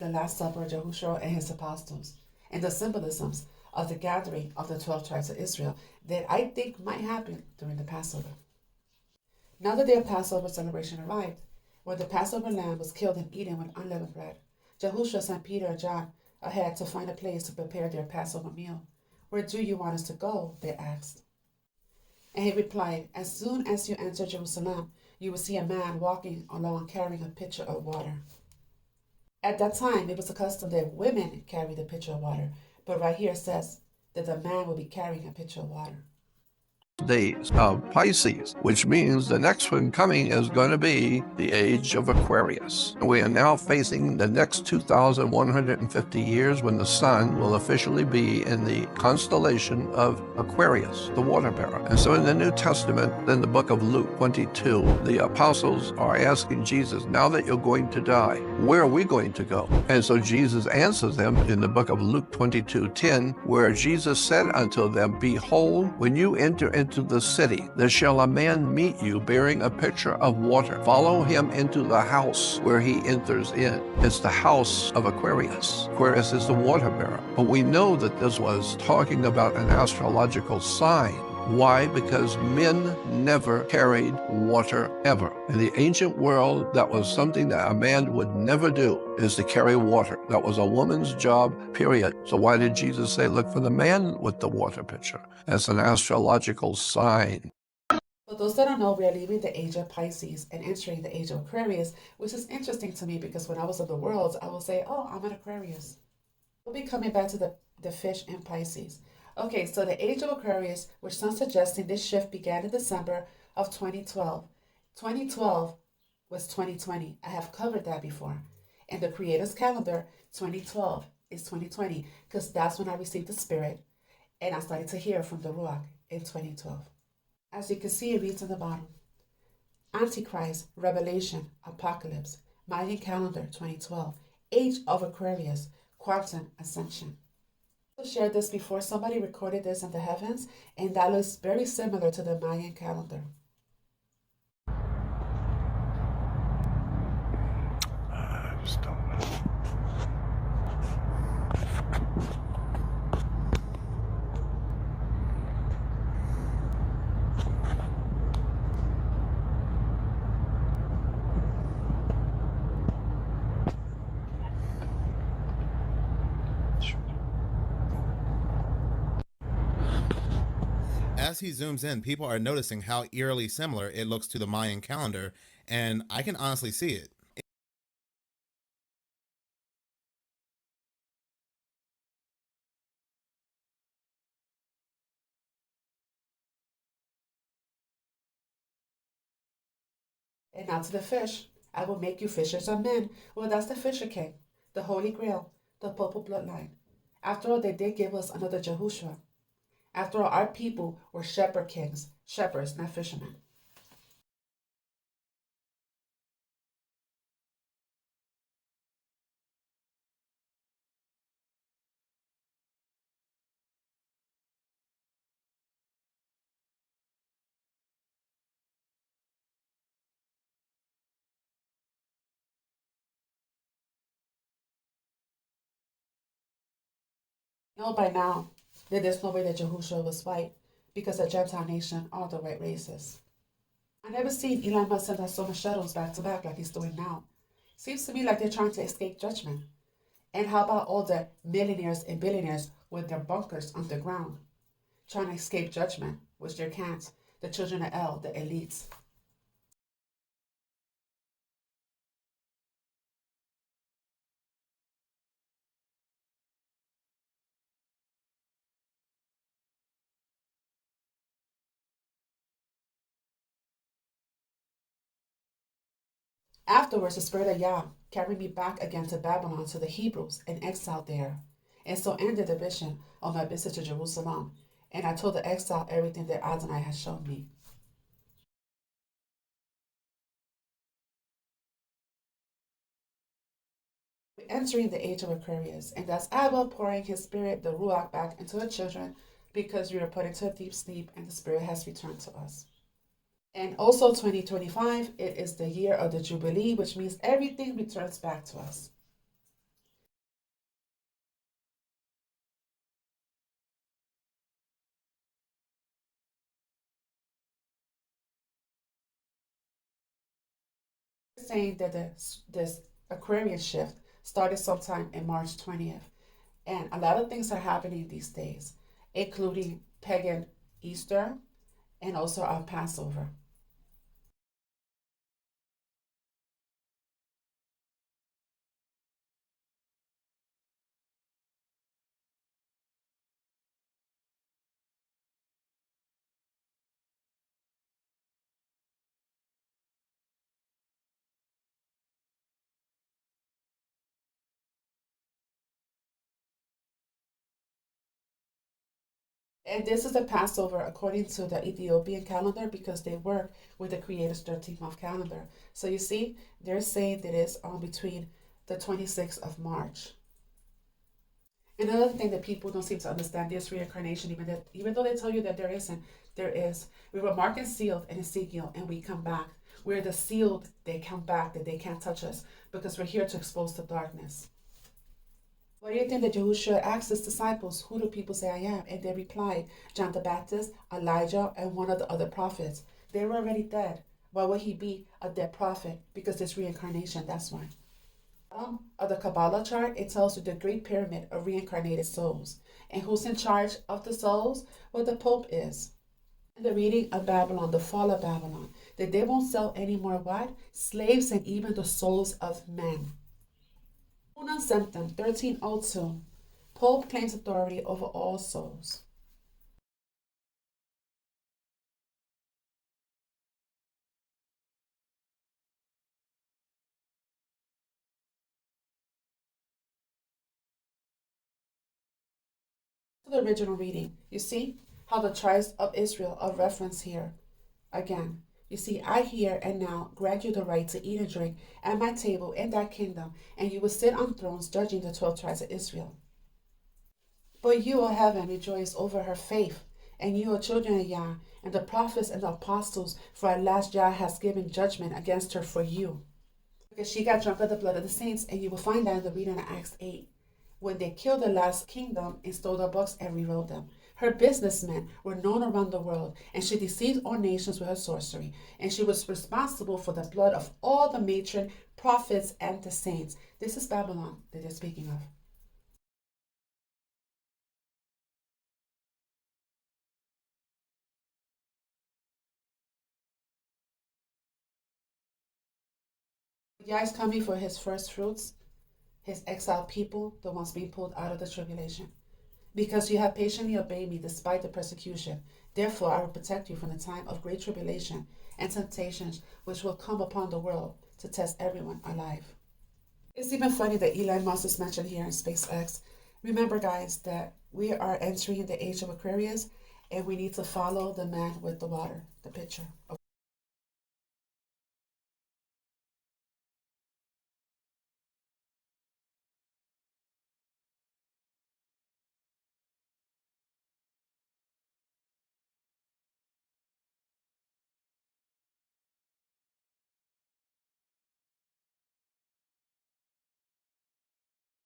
the Last Supper of Yahushua and his apostles, and the symbolisms of the gathering of the 12 tribes of Israel that I think might happen during the Passover. Now the day of Passover celebration arrived, where the Passover lamb was killed and eaten with unleavened bread. Yahushua sent Peter and John ahead to find a place to prepare their Passover meal. Where do you want us to go? They asked. And he replied, as soon as you enter Jerusalem, you will see a man walking along carrying a pitcher of water. At that time, it was a custom that women carry the pitcher of water, but right here it says that the man will be carrying a pitcher of water. Days of Pisces, which means the next one coming is going to be the age of Aquarius. We are now facing the next 2,150 years when the sun will officially be in the constellation of Aquarius, the water bearer. And so in the New Testament, in the book of Luke 22, the apostles are asking Jesus, now that you're going to die, where are we going to go? And so Jesus answers them in the book of Luke 22:10, where Jesus said unto them, behold, when you enter into the city, there shall a man meet you bearing a pitcher of water. Follow him into the house where he enters in. It's the house of Aquarius. Aquarius is the water bearer. But we know that this was talking about an astrological sign. Why? Because men never carried water ever. In the ancient world, that was something that a man would never do, is to carry water. That was a woman's job, period. So why did Jesus say, look for the man with the water pitcher? That's an astrological sign. For those that don't know, we are leaving the age of Pisces and entering the age of Aquarius, which is interesting to me because when I was in the world, I will say, oh, I'm an Aquarius. We'll be coming back to the fish in Pisces. Okay, so the age of Aquarius, which some suggesting this shift began in December of 2012. 2012 was 2020. I have covered that before. In the Creator's calendar, 2012 is 2020 because that's when I received the Spirit and I started to hear from the Ruach in 2012. As you can see, it reads on the bottom. Antichrist, Revelation, Apocalypse, Mayan calendar 2012, Age of Aquarius, Quantum Ascension. I shared this before. Somebody recorded this in the heavens, and that looks very similar to the Mayan calendar. As he zooms in, people are noticing how eerily similar it looks to the Mayan calendar, and I can honestly see it. And now to the fish. I will make you fishers of men. Well, that's the Fisher King, the Holy Grail, the purple bloodline. After all, they did give us another Jehoshua. After all, our people were shepherd kings, shepherds, not fishermen. You know by now that there's no way that Yahushua was white because the Gentile nation are the white races. I never seen Elon Musk send out so much shuttles back to back like he's doing now. Seems to me like they're trying to escape judgment. And how about all the millionaires and billionaires with their bunkers underground, trying to escape judgment, which they can't. The children of El, the elites. Afterwards, the Spirit of Yah carried me back again to Babylon to the Hebrews and exiled there. And so ended the vision of my visit to Jerusalem. And I told the exile everything that Adonai had shown me. We're entering the age of Aquarius, and that's Abba pouring his spirit, the Ruach, back into the children because we were put into a deep sleep and the Spirit has returned to us. And also 2025, it is the year of the Jubilee, which means everything returns back to us. saying that this Aquarius shift started sometime in March 20th. And a lot of things are happening these days, including pagan Easter and also our Passover. And this is the Passover according to the Ethiopian calendar because they work with the Creator's 13-month calendar. So you see, they're saying that it's on between the 26th of March. And another thing that people don't seem to understand is reincarnation, even though they tell you that there isn't, there is. We were marked and sealed in Ezekiel, and we come back. We're the sealed, they come back, that they can't touch us because we're here to expose the darkness. What do you think that Yahushua asked his disciples, who do people say I am? And they replied, John the Baptist, Elijah, and one of the other prophets. They were already dead. Why would he be a dead prophet? Because there's reincarnation, that's why. Of the Kabbalah chart, it tells you the Great Pyramid of reincarnated souls. And who's in charge of the souls? Well, the Pope is. In the reading of Babylon, the fall of Babylon, that they won't sell any more what? Slaves and even the souls of men. Unam Sanctum 1302. Pope claims authority over all souls. To the original reading, you see how the tribes of Israel are referenced here. Again, you see, I here and now grant you the right to eat and drink at my table in that kingdom, and you will sit on thrones judging the 12 tribes of Israel. But you, O heaven, rejoice over her faith, and you, O children of Yah, and the prophets and the apostles, for at last Yah has given judgment against her for you. Because she got drunk of the blood of the saints, and you will find that in the reading of Acts 8. When they killed the last kingdom and stole their books and rewrote them. Her businessmen were known around the world, and she deceived all nations with her sorcery. And she was responsible for the blood of all the matron, prophets, and the saints. This is Babylon that they're speaking of. Yah is coming for his first fruits, his exiled people, the ones being pulled out of the tribulation. Because you have patiently obeyed me despite the persecution, therefore I will protect you from the time of great tribulation and temptations which will come upon the world to test everyone alive. It's even funny that Elon Musk is mentioned here in SpaceX. Remember, guys, that we are entering the age of Aquarius, and we need to follow the man with the water, the picture.